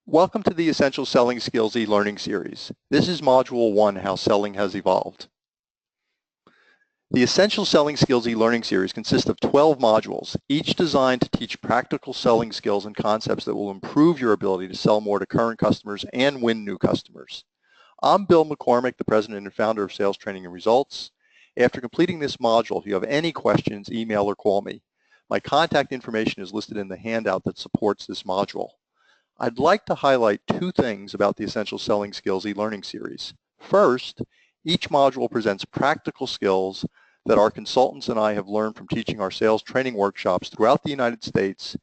Welcome to the Essential Selling Skills e-learning series. This is Module 1, How Selling Has Evolved. The Essential Selling Skills e-learning series consists of 12 modules, each designed to teach practical selling skills and concepts that will improve your ability to sell more to current customers and win new customers. I'm Bill McCormick, the president and founder of Sales Training and Results. After completing this module, if you have any questions, email or call me. My contact information is listed in the handout that supports this module. I'd like to highlight two things about the Essential Selling Skills e-learning series. First, each module presents practical skills that our consultants and I have learned from teaching our sales training workshops throughout the United States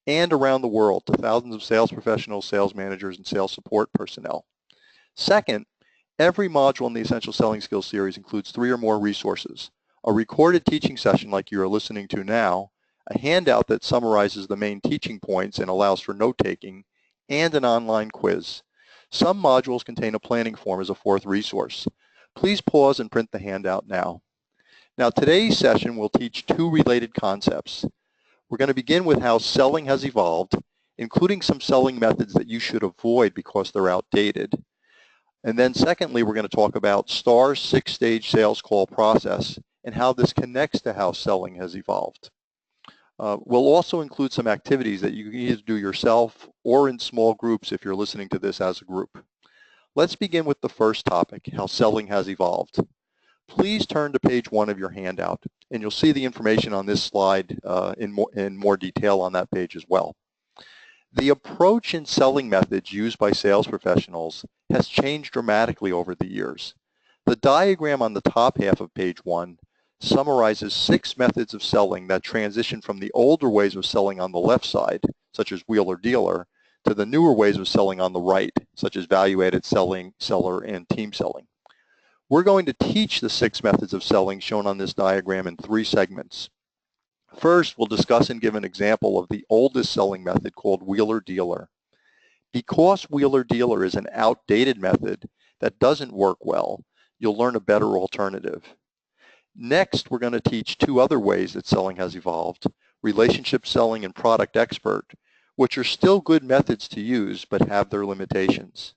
and around the world to thousands of sales professionals, sales managers, and sales support personnel. Second, every module in the Essential Selling Skills series includes 3 or more resources: a recorded teaching session like you are listening to now, a handout that summarizes the main teaching points and allows for note-taking, and an online quiz. Some modules contain a planning form as a 4th resource. Please pause and print the handout now. Now, today's session will teach 2 related concepts. We're going to begin with how selling has evolved, including some selling methods that you should avoid because they're outdated. And then secondly, we're going to talk about STAR's 6-stage sales call process and how this connects to how selling has evolved. We'll also include some activities that you can either do yourself or in small groups if you're listening to this as a group. Let's begin with the first topic, how selling has evolved. Please turn to page 1 of your handout, and you'll see the information on this slide in more detail on that page as well. The approach and selling methods used by sales professionals has changed dramatically over the years. The diagram on the top half of page 1 summarizes 6 methods of selling that transition from the older ways of selling on the left side, such as wheeler dealer, to the newer ways of selling on the right, such as value-added selling, seller, and team selling. We're going to teach the 6 methods of selling shown on this diagram in 3 segments. First, we'll discuss and give an example of the oldest selling method called wheeler dealer. Because wheeler dealer is an outdated method that doesn't work well, you'll learn a better alternative. Next, we're going to teach 2 other ways that selling has evolved: relationship selling and product expert, which are still good methods to use but have their limitations.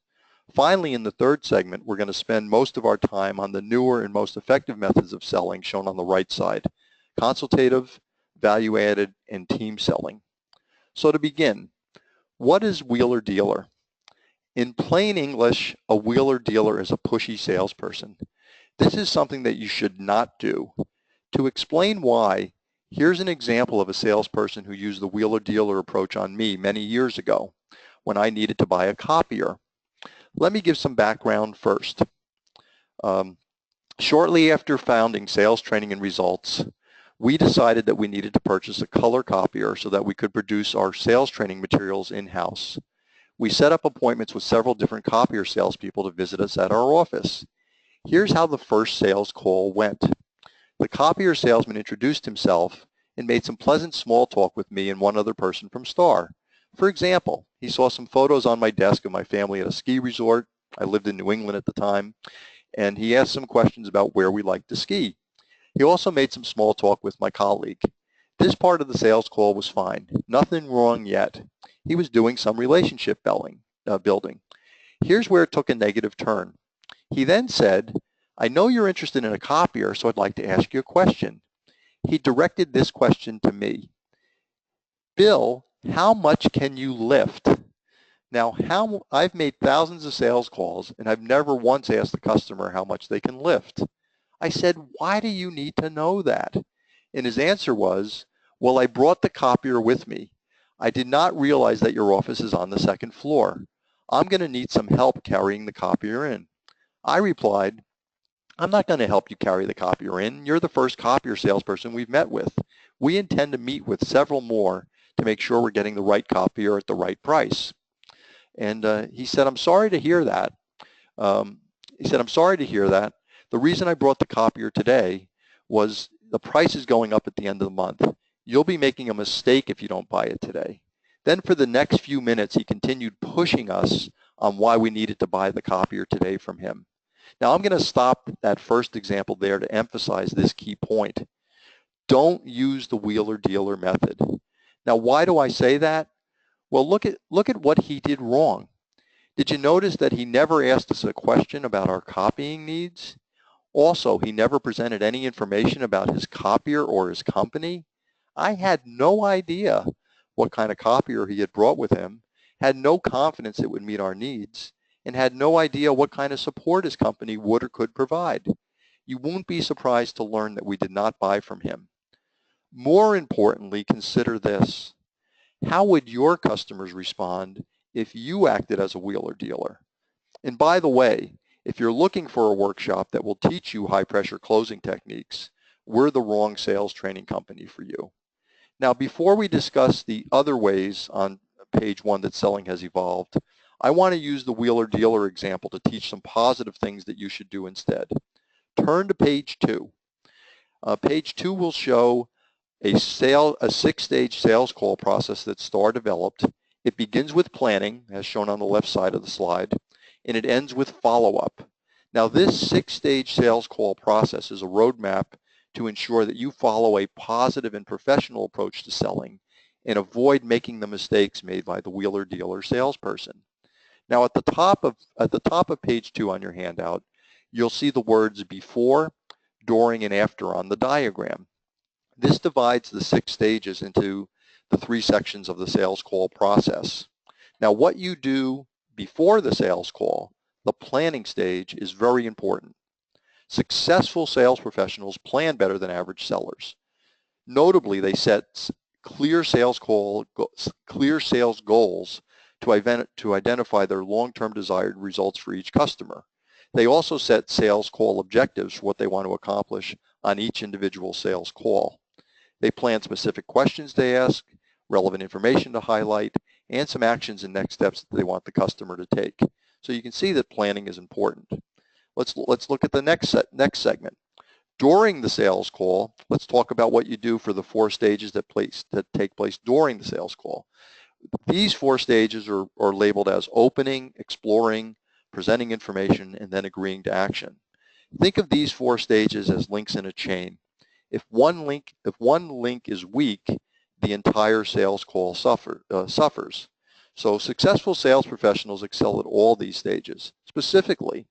Finally, in the 3rd segment, we're going to spend most of our time on the newer and most effective methods of selling shown on the right side: consultative, value added, and team selling. So to begin, what is wheeler dealer? In plain English, a wheeler dealer is a pushy salesperson. This is something that you should not do. To explain why, here's an example of a salesperson who used the wheeler dealer approach on me many years ago when I needed to buy a copier. Let me give some background first. Shortly after founding Sales Training and Results, we decided that we needed to purchase a color copier so that we could produce our sales training materials in-house. We set up appointments with several different copier salespeople to visit us at our office. Here's how the first sales call went. The copier salesman introduced himself and made some pleasant small talk with me and one other person from STAR. For example, he saw some photos on my desk of my family at a ski resort. I lived in New England at the time, and he asked some questions about where we liked to ski. He also made some small talk with my colleague. This part of the sales call was fine. Nothing wrong yet. He was doing some relationship building. Here's where it took a negative turn. He then said, "I know you're interested in a copier, so I'd like to ask you a question." He directed this question to me. "Bill, how much can you lift?" Now, I've made thousands of sales calls, and I've never once asked the customer how much they can lift. I said, "Why do you need to know that?" And his answer was, "Well, I brought the copier with me. I did not realize that your office is on the 2nd floor. I'm going to need some help carrying the copier in." I replied, "I'm not going to help you carry the copier in. You're the first copier salesperson we've met with. We intend to meet with several more to make sure we're getting the right copier at the right price." And he said, "I'm sorry to hear that." The reason I brought the copier today was the price is going up at the end of the month. You'll be making a mistake if you don't buy it today." Then for the next few minutes, he continued pushing us on why we needed to buy the copier today from him. Now, I'm going to stop that first example there to emphasize this key point. Don't use the wheeler dealer method. Now, why do I say that? Well, look at what he did wrong. Did you notice that he never asked us a question about our copying needs? Also, he never presented any information about his copier or his company. I had no idea what kind of copier he had brought with him, had no confidence it would meet our needs, and had no idea what kind of support his company would or could provide. You won't be surprised to learn that we did not buy from him. More importantly, consider this. How would your customers respond if you acted as a wheeler dealer? And by the way, if you're looking for a workshop that will teach you high-pressure closing techniques, we're the wrong sales training company for you. Now, before we discuss the other ways on page 1 that selling has evolved, I want to use the wheeler dealer example to teach some positive things that you should do instead. Turn to page 2. Page 2 will show a 6-stage sales call process that Starr developed. It begins with planning, as shown on the left side of the slide, and it ends with follow-up. Now, this 6-stage sales call process is a roadmap to ensure that you follow a positive and professional approach to selling and avoid making the mistakes made by the wheeler dealer salesperson. Now, at the top of page 2 on your handout, you'll see the words before, during, and after on the diagram. This divides the 6 stages into the 3 sections of the sales call process. Now, what you do before the sales call, the planning stage, is very important. Successful sales professionals plan better than average sellers. Notably, they set clear sales goals to identify their long-term desired results for each customer. They also set sales call objectives for what they want to accomplish on each individual sales call. They plan specific questions to ask, relevant information to highlight, and some actions and next steps that they want the customer to take. So you can see that planning is important. Let's look at the next segment. During the sales call, let's talk about what you do for the 4 stages that take place during the sales call. These 4 stages are labeled as opening, exploring, presenting information, and then agreeing to action. Think of these 4 stages as links in a chain. If one link is weak, the entire sales call suffers. So successful sales professionals excel at all these stages. Specifically,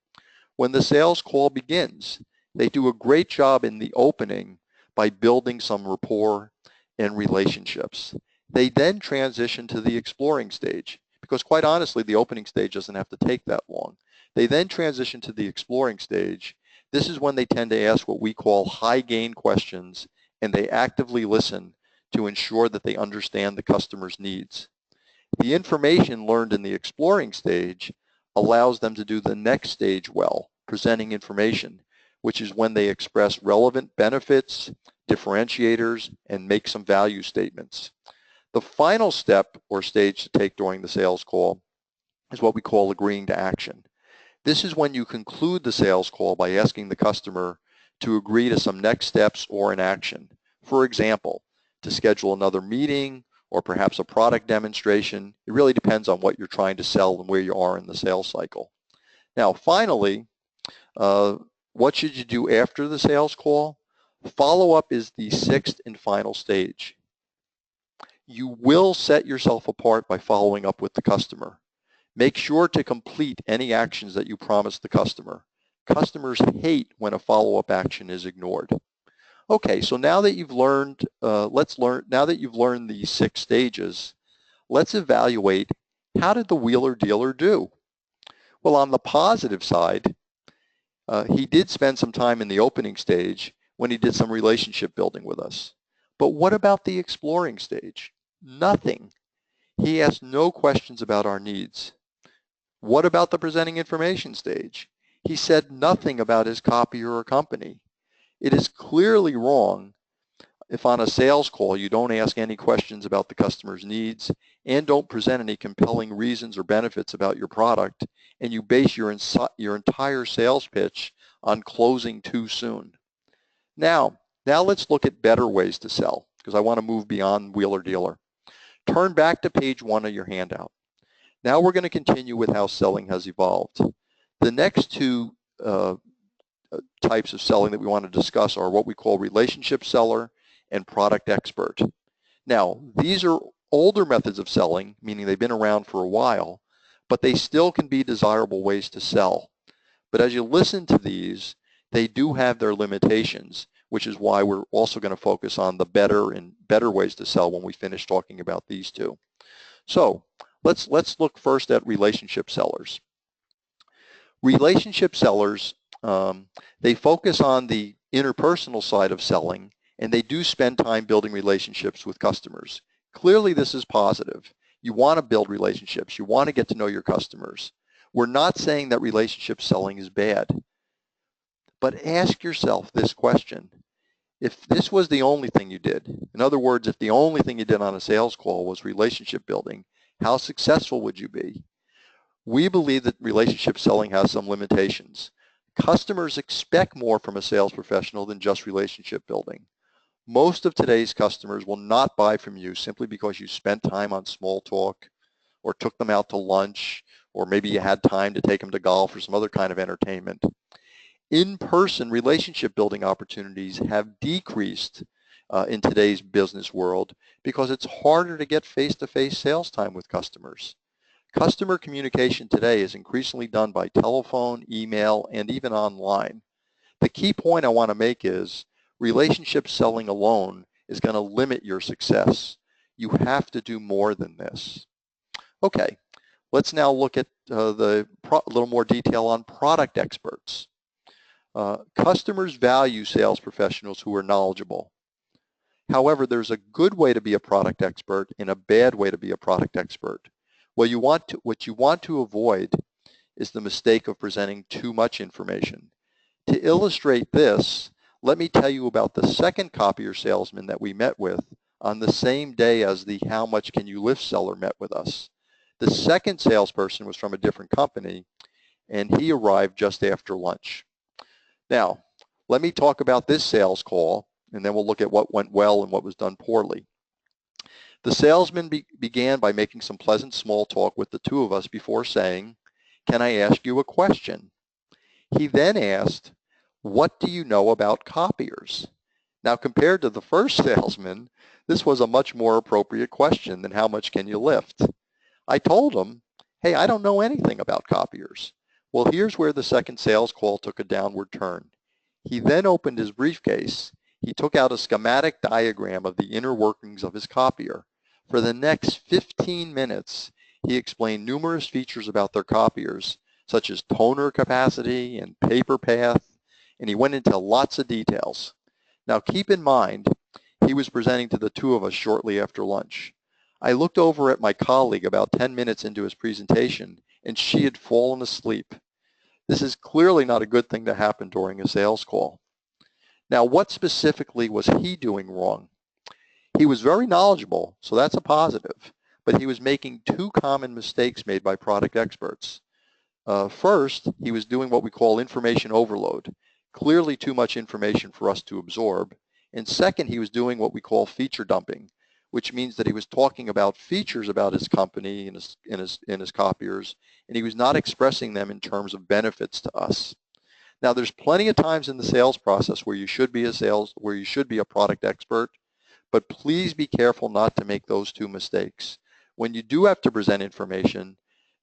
when the sales call begins, they do a great job in the opening by building some rapport and relationships. They then transition to the exploring stage, because quite honestly, the opening stage doesn't have to take that long. They then transition to the exploring stage. This is when they tend to ask what we call high-gain questions, and they actively listen to ensure that they understand the customer's needs. The information learned in the exploring stage allows them to do the next stage well, presenting information, which is when they express relevant benefits, differentiators, and make some value statements. The final step or stage to take during the sales call is what we call agreeing to action. This is when you conclude the sales call by asking the customer to agree to some next steps or an action. For example, to schedule another meeting or perhaps a product demonstration. It really depends on what you're trying to sell and where you are in the sales cycle. Now, finally, what should you do after the sales call? Follow-up is the 6th and final stage. You will set yourself apart by following up with the customer. Make sure to complete any actions that you promised the customer. Customers hate when a follow-up action is ignored. Okay, so now that you've learned, these 6 stages, let's evaluate, how did the wheeler dealer do? Well, on the positive side, he did spend some time in the opening stage when he did some relationship building with us. But what about the exploring stage? Nothing. He asked no questions about our needs. What about the presenting information stage? He said nothing about his copier or company. It is clearly wrong if on a sales call you don't ask any questions about the customer's needs and don't present any compelling reasons or benefits about your product, and you base your entire sales pitch on closing too soon. Now let's look at better ways to sell, because I want to move beyond wheeler dealer. Turn back to page 1 of your handout. Now we're going to continue with how selling has evolved. The next 2 types of selling that we want to discuss are what we call relationship seller and product expert. Now, these are older methods of selling, meaning they've been around for a while, but they still can be desirable ways to sell. But as you listen to these, they do have their limitations, which is why we're also going to focus on the better ways to sell when we finish talking about these two. So let's look first at relationship sellers. Relationship sellers, they focus on the interpersonal side of selling, and they do spend time building relationships with customers. Clearly, this is positive. You want to build relationships. You want to get to know your customers. We're not saying that relationship selling is bad, but ask yourself this question. If this was the only thing you did, in other words, if the only thing you did on a sales call was relationship building, how successful would you be? We believe that relationship selling has some limitations. Customers expect more from a sales professional than just relationship building. Most of today's customers will not buy from you simply because you spent time on small talk or took them out to lunch, or maybe you had time to take them to golf or some other kind of entertainment. In-person relationship building opportunities have decreased in today's business world because it's harder to get face-to-face sales time with customers. Customer communication today is increasingly done by telephone, email, and even online. The key point I want to make is relationship selling alone is going to limit your success. You have to do more than this. Okay, let's now look at a little more detail on product experts. Customers value sales professionals who are knowledgeable. However, there's a good way to be a product expert and a bad way to be a product expert. What you want to avoid is the mistake of presenting too much information. To illustrate this, let me tell you about the second copier salesman that we met with on the same day as the How Much Can You Lift seller met with us. The second salesperson was from a different company, and he arrived just after lunch. Now, let me talk about this sales call, and then we'll look at what went well and what was done poorly. The salesman began by making some pleasant small talk with the two of us before saying, "Can I ask you a question?" He then asked, "What do you know about copiers?" Now, compared to the first salesman, this was a much more appropriate question than how much can you lift. I told him, "Hey, I don't know anything about copiers." Well, here's where the second sales call took a downward turn. He then opened his briefcase. He took out a schematic diagram of the inner workings of his copier. For the next 15 minutes, he explained numerous features about their copiers, such as toner capacity and paper path, and he went into lots of details. Now, keep in mind, he was presenting to the two of us shortly after lunch. I looked over at my colleague about 10 minutes into his presentation, and she had fallen asleep. This is clearly not a good thing to happen during a sales call. Now, what specifically was he doing wrong? He was very knowledgeable, so that's a positive, but he was making two common mistakes made by product experts. First, he was doing what we call information overload, clearly too much information for us to absorb. And second, he was doing what we call feature dumping, which means that he was talking about features about his company and his copiers, and he was not expressing them in terms of benefits to us. Now, there's plenty of times in the sales process where you should be a product expert, but please be careful not to make those two mistakes. When you do have to present information,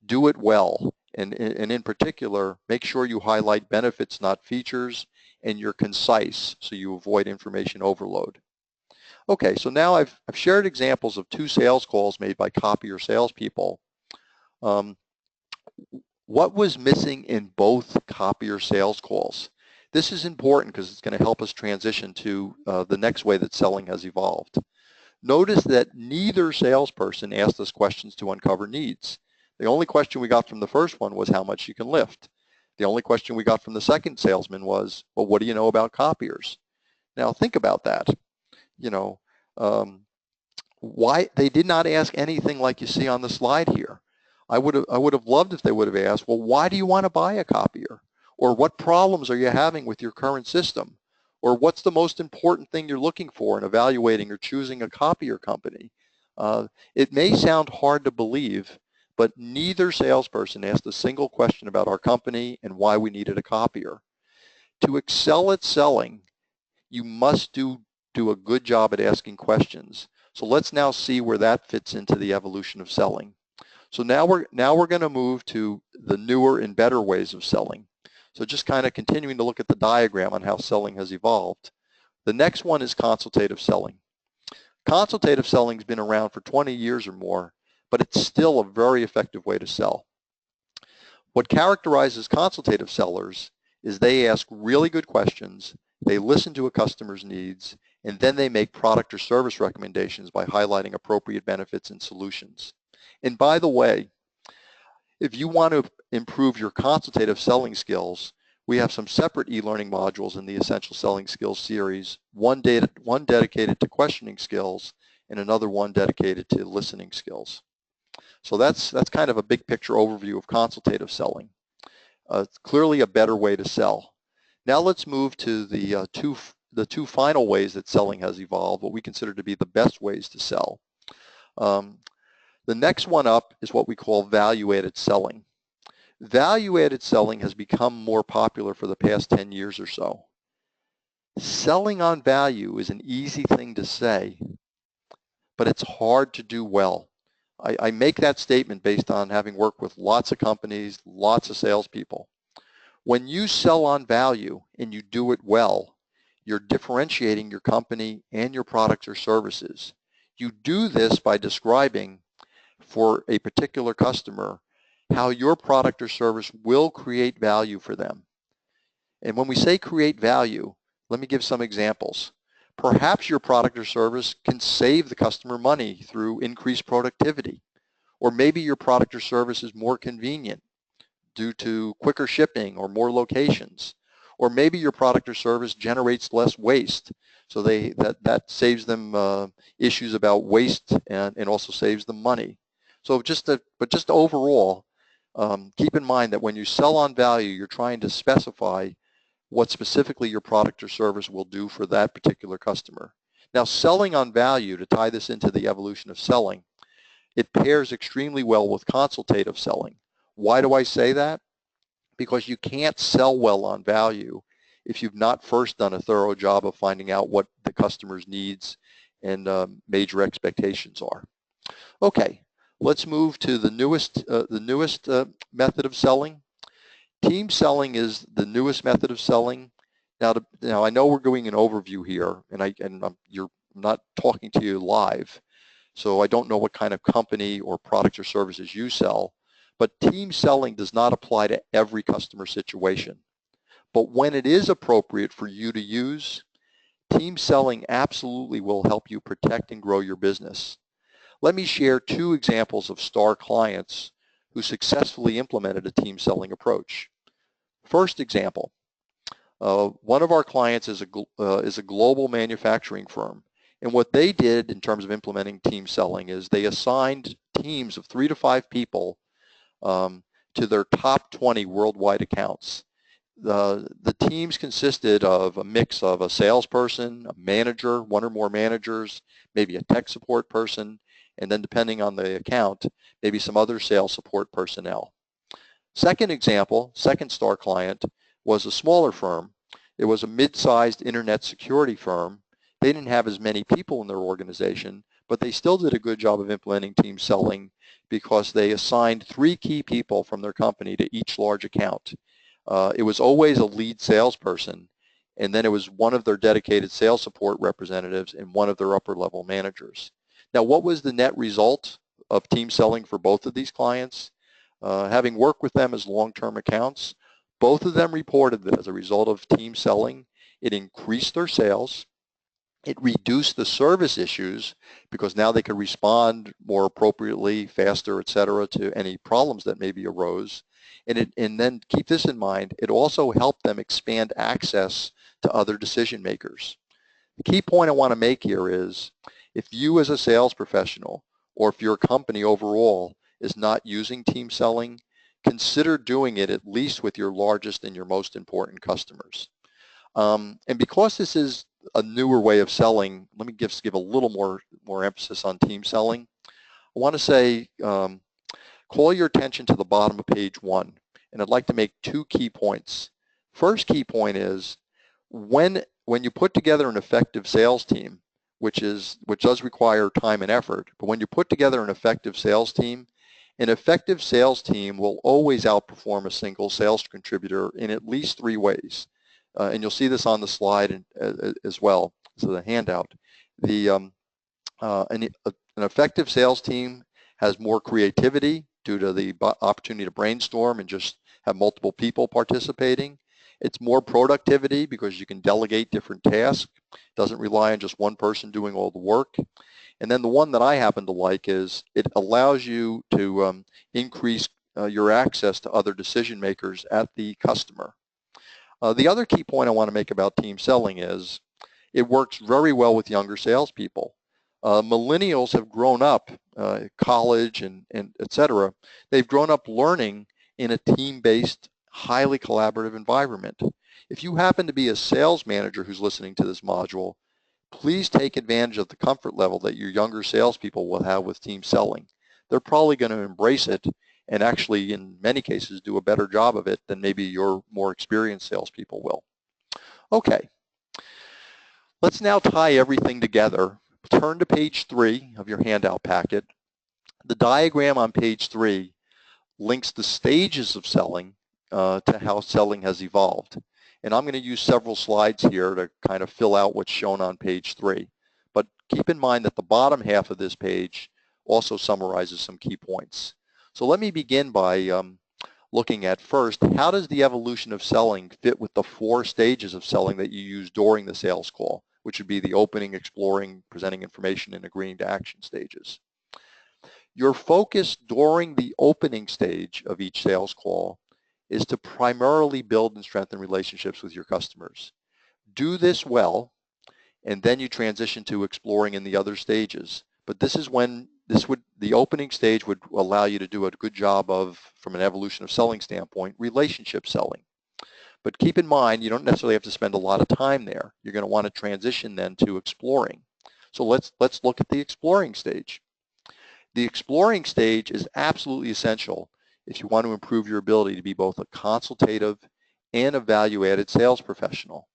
do it well, and in particular, make sure you highlight benefits, not features, and you're concise so you avoid information overload. Okay, so now I've shared examples of two sales calls made by copier salespeople. What was missing in both copier sales calls? This is important because it's going to help us transition to the next way that selling has evolved. Notice that neither salesperson asked us questions to uncover needs. The only question we got from the first one was how much you can lift. The only question we got from the second salesman was, well, what do you know about copiers? Now think about that. You know, why they did not ask anything like you see on the slide here. I would have loved if they would have asked, well, why do you want to buy a copier? Or what problems are you having with your current system? Or what's the most important thing you're looking for in evaluating or choosing a copier company? It may sound hard to believe, but neither salesperson asked a single question about our company and why we needed a copier. To excel at selling, you must do a good job at asking questions. So let's now see where that fits into the evolution of selling. So now we're going to move to the newer and better ways of selling. So just kind of continuing to look at the diagram on how selling has evolved. The next one is consultative selling. Consultative selling has been around for 20 years or more, but it's still a very effective way to sell. What characterizes consultative sellers is they ask really good questions, they listen to a customer's needs, and then they make product or service recommendations by highlighting appropriate benefits and solutions. And by the way, if you want to improve your consultative selling skills, we have some separate e-learning modules in the Essential Selling Skills series, one dedicated to questioning skills and another one dedicated to listening skills. So that's kind of a big picture overview of consultative selling. It's clearly a better way to sell. Now let's move to the two final ways that selling has evolved, what we consider to be the best ways to sell. The next one up is what we call value-added selling. Value-added selling has become more popular for the past 10 years or so. Selling on value is an easy thing to say, but it's hard to do well. I make that statement based on having worked with lots of companies, lots of salespeople. When you sell on value and you do it well, you're differentiating your company and your products or services. You do this by describing for a particular customer how your product or service will create value for them. And when we say create value, let me give some examples. Perhaps your product or service can save the customer money through increased productivity. Or maybe your product or service is more convenient due to quicker shipping or more locations. Or maybe your product or service generates less waste. So that saves them issues about waste and also saves them money. So just overall, keep in mind that when you sell on value, you're trying to specify what specifically your product or service will do for that particular customer. Now, selling on value, to tie this into the evolution of selling, it pairs extremely well with consultative selling. Why do I say that? Because you can't sell well on value if you've not first done a thorough job of finding out what the customer's needs and major expectations are. Okay, let's move to the newest method of selling. Team selling is the newest method of selling. Now I know we're doing an overview here, and you're not talking to you live, so I don't know what kind of company or products or services you sell, but team selling does not apply to every customer situation. But when it is appropriate for you to use, team selling absolutely will help you protect and grow your business. Let me share two examples of star clients who successfully implemented a team selling approach. First example, one of our clients is a global manufacturing firm. And what they did in terms of implementing team selling is they assigned teams of 3 to 5 people to their top 20 worldwide accounts. The teams consisted of a mix of a salesperson, a manager, one or more managers, maybe a tech support person, and then depending on the account, maybe some other sales support personnel. Second example, second star client, was a smaller firm. It was a mid-sized internet security firm. They didn't have as many people in their organization, but they still did a good job of implementing team selling because they assigned 3 key people from their company to each large account. It was always a lead salesperson, and then it was one of their dedicated sales support representatives and one of their upper level managers. Now, what was the net result of team selling for both of these clients? Having worked with them as long-term accounts, both of them reported that as a result of team selling, it increased their sales, it reduced the service issues because now they could respond more appropriately, faster, et cetera, to any problems that maybe arose. And then keep this in mind, it also helped them expand access to other decision makers. The key point I want to make here is if you as a sales professional or if your company overall is not using team selling, consider doing it at least with your largest and your most important customers. And because this is a newer way of selling, let me give a little more emphasis on team selling. I want to say call your attention to the bottom of page 1, and I'd like to make 2 key points. First key point is when you put together an effective sales team, which does require time and effort, but when you put together an effective sales team An effective sales team will always outperform a single sales contributor in at least 3 ways. And you'll see this on the slide as well, so the handout. An effective sales team has more creativity due to the opportunity to brainstorm and just have multiple people participating. It's more productivity because you can delegate different tasks. It doesn't rely on just one person doing all the work. And then the one that I happen to like is it allows you to increase your access to other decision makers at the customer. The other key point I want to make about team selling is it works very well with younger salespeople. Millennials have grown up, college and et cetera, they've grown up learning in a team-based, highly collaborative environment. If you happen to be a sales manager who's listening to this module, please take advantage of the comfort level that your younger salespeople will have with team selling. They're probably going to embrace it and actually, in many cases, do a better job of it than maybe your more experienced salespeople will. Okay, let's now tie everything together. Turn to page 3 of your handout packet. The diagram on page 3 links the stages of selling to how selling has evolved. And I'm going to use several slides here to kind of fill out what's shown on page 3. But keep in mind that the bottom half of this page also summarizes some key points. So let me begin by looking at first, how does the evolution of selling fit with the 4 stages of selling that you use during the sales call, which would be the opening, exploring, presenting information, and agreeing to action stages. Your focus during the opening stage of each sales call is to primarily build and strengthen relationships with your customers. Do this well, and then you transition to exploring in the other stages. But this is when the opening stage would allow you to do a good job of, from an evolution of selling standpoint, relationship selling. But keep in mind, you don't necessarily have to spend a lot of time there. You're going to want to transition then to exploring. So let's look at the exploring stage. The exploring stage is absolutely essential if you want to improve your ability to be both a consultative and a value-added sales professional.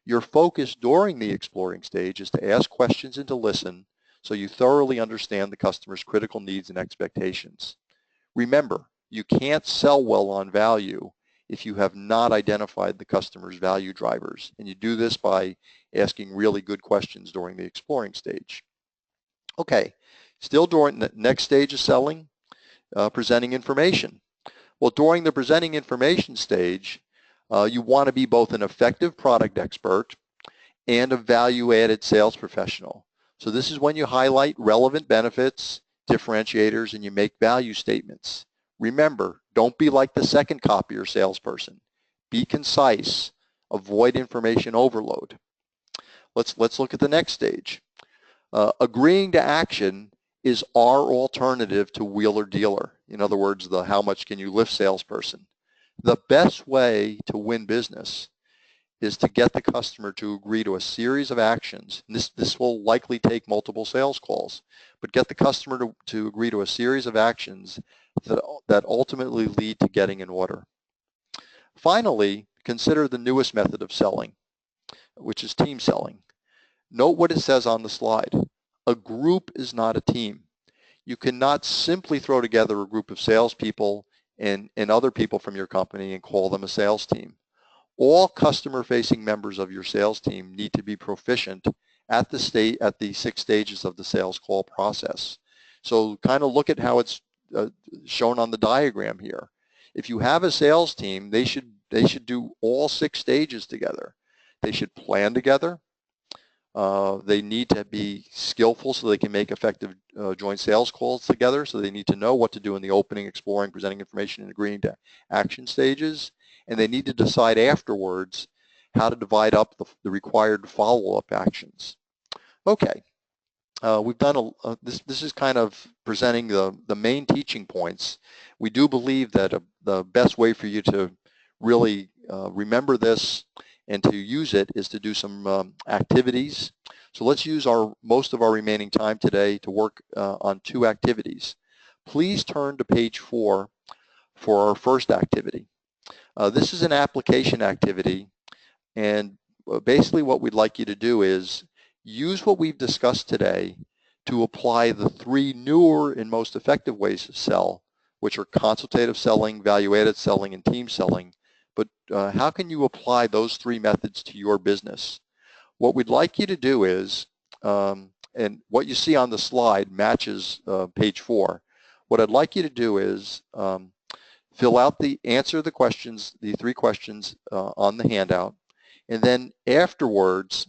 Your focus during the exploring stage is to ask questions and to listen so you thoroughly understand the customer's critical needs and expectations. Remember, you can't sell well on value if you have not identified the customer's value drivers, and you do this by asking really good questions during the exploring stage. Okay, still during the next stage of selling, presenting information. Well, during the presenting information stage, you want to be both an effective product expert and a value-added sales professional. So this is when you highlight relevant benefits, differentiators, and you make value statements. Remember, don't be like the second copier salesperson. Be concise. Avoid information overload. Let's look at the next stage. Agreeing to action is our alternative to wheeler dealer. In other words, the how much can you lift salesperson. The best way to win business is to get the customer to agree to a series of actions. And this will likely take multiple sales calls, but get the customer to agree to a series of actions that ultimately lead to getting an order. Finally, consider the newest method of selling, which is team selling. Note what it says on the slide. A group is not a team. You cannot simply throw together a group of salespeople and other people from your company and call them a sales team. All customer-facing members of your sales team need to be proficient at the 6 stages of the sales call process. So kind of look at how it's shown on the diagram here. If you have a sales team, they should do all 6 stages together. They should plan together. They need to be skillful so they can make effective joint sales calls together. So they need to know what to do in the opening, exploring, presenting information, and agreeing to action stages. And they need to decide afterwards how to divide up the required follow-up actions. Okay, we've done this is kind of presenting the main teaching points. We do believe that the best way for you to really remember this and to use it is to do some activities. So let's use most of our remaining time today to work on 2 activities. Please turn to page 4 for our first activity. This is an application activity, and basically what we'd like you to do is use what we've discussed today to apply the 3 newer and most effective ways to sell which are consultative selling, value-added selling, and team selling. But how can you apply those three methods to your business? What we'd like you to do is, and what you see on the slide matches page 4. What I'd like you to do is fill out answer the questions, the 3 questions on the handout, and then afterwards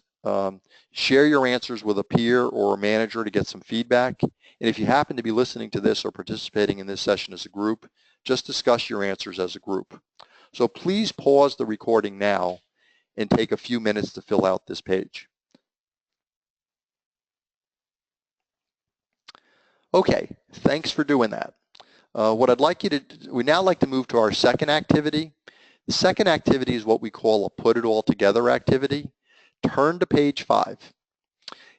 share your answers with a peer or a manager to get some feedback. And if you happen to be listening to this or participating in this session as a group, just discuss your answers as a group. So please pause the recording now and take a few minutes to fill out this page. Okay, thanks for doing that. What I'd like you to do, we now like to move to our second activity. The second activity is what we call a put it all together activity. Turn to page 5.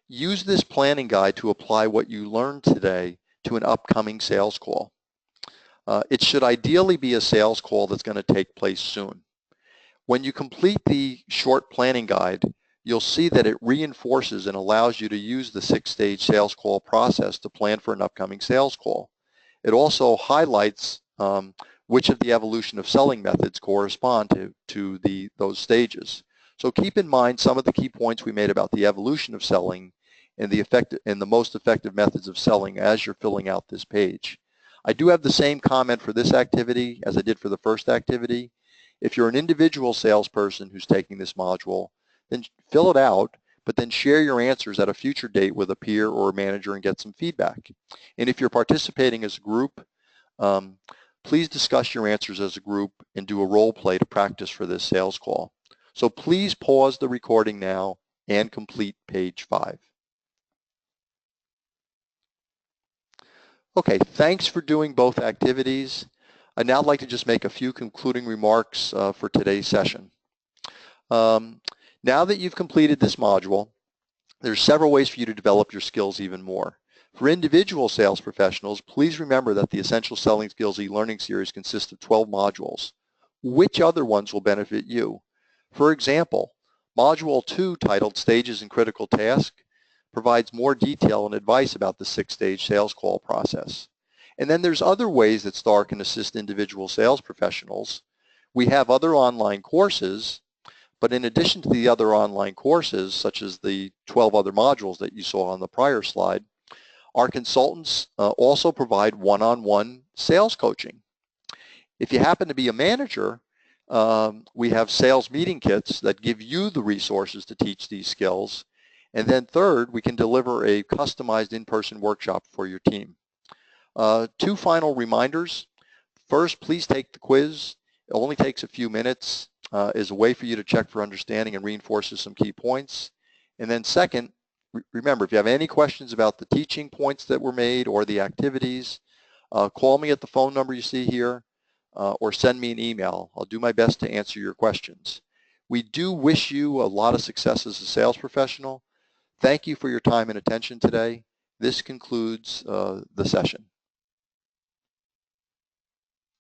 Use this planning guide to apply what you learned today to an upcoming sales call. It should ideally be a sales call that's going to take place soon. When you complete the short planning guide, you'll see that it reinforces and allows you to use the 6-stage sales call process to plan for an upcoming sales call. It also highlights which of the evolution of selling methods correspond to those stages. So keep in mind some of the key points we made about the evolution of selling and the most effective methods of selling as you're filling out this page. I do have the same comment for this activity as I did for the first activity. If you're an individual salesperson who's taking this module, then fill it out, but then share your answers at a future date with a peer or a manager and get some feedback. And if you're participating as a group, please discuss your answers as a group and do a role play to practice for this sales call. So please pause the recording now and complete page 5. Okay, thanks for doing both activities. I'd now like to just make a few concluding remarks for today's session. Now that you've completed this module, there's several ways for you to develop your skills even more. For individual sales professionals, please remember that the Essential Selling Skills eLearning series consists of 12 modules. Which other ones will benefit you? For example, Module 2, titled Stages and Critical Tasks, provides more detail and advice about the 6-stage sales call process. And then there's other ways that STAR can assist individual sales professionals. We have other online courses, but in addition to the other online courses, such as the 12 other modules that you saw on the prior slide, our consultants also provide one-on-one sales coaching. If you happen to be a manager, we have sales meeting kits that give you the resources to teach these skills. And then third, we can deliver a customized in-person workshop for your team. 2 final reminders. First, please take the quiz. It only takes a few minutes as a way for you to check for understanding and reinforces some key points. And then second, remember, if you have any questions about the teaching points that were made or the activities, call me at the phone number you see here or send me an email. I'll do my best to answer your questions. We do wish you a lot of success as a sales professional. Thank you for your time and attention today. This concludes the session.